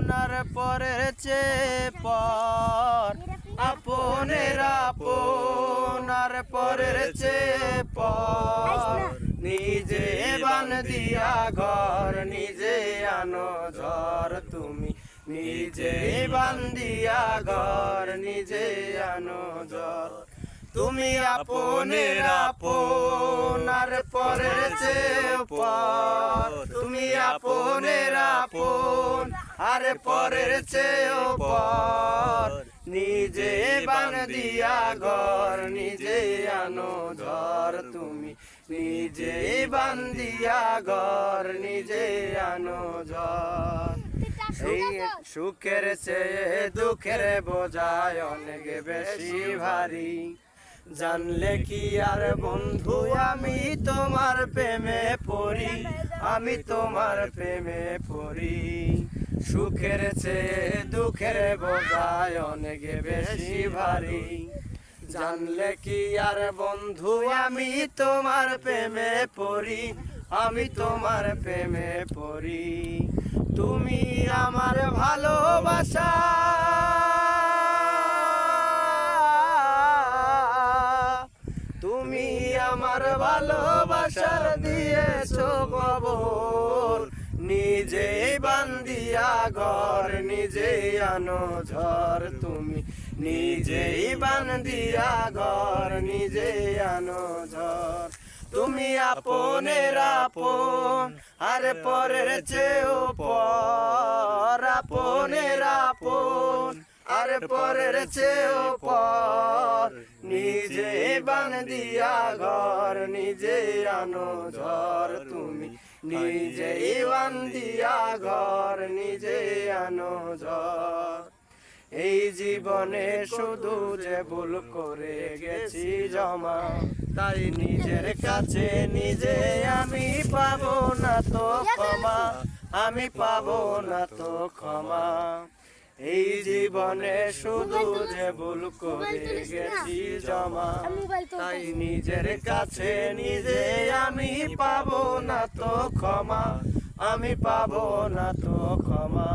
আপনার পরের চেয়ে পর, আপনের আপনার পরের চেয়ে পর। নিজে বান্ধিয়া ঘর নিজে আনো ঝড়, তুমি নিজে বান্ধিয়া ঘর নিজে আনো ঝড়। তুমি আপনের আপনার পরের চেয়ে পর, তুমি আপনের আপন আর পরের চেয়ে পর। নিজে বান্ধিয়া ঘর নিজে আনো ঝড়, তুমি নিজে বান্ধিয়া ঘর নিজে আনো ঝড়। এই সুখের চেয়ে দুঃখের বোঝায় অনেক বেশি ভারী, জানলে কি আর বন্ধু আমি তোমার প্রেমে পড়ি, আমি তোমার প্রেমে পড়ি। সুখের চেয়ে দুঃখের বোঝায় অনেক বেশি ভারী, জানলে কি আর বন্ধু আমি তোমার প্রেমে পড়ি, আমি তোমার প্রেমে পড়ি। তুমি আমার ভালোবাসা, তুমি আমার ভালোবাসার দিয়েছো খবর। নিজে বান্ধিয়া ঘর নিজে আনো ঝড়, তুমি নিজেই বান্ধিয়া ঘর নিজে আনো ঝড়। তুমি আপনের আপন আর পরের চেয়েও পর, আপনের আপন আর পরের চেয়েও পর। নিজে বান্ধিয়া ঘর নিজে আনো ঝড়, তুমি নিজেই বান্ধিয়া ঘর নিজে আনো ঝড়। এই জীবনে শুধু যে ভুল করে গেছি জমা, তাই নিজের কাছে নিজে আমি পাবো না তো ক্ষমা, আমি পাবো না তো ক্ষমা। এই জীবনে শুধু যে ভুল করে গেছি জমা, তাই নিজের কাছে নিজে আমি পাবো না তো ক্ষমা, আমি পাবো না তো ক্ষমা।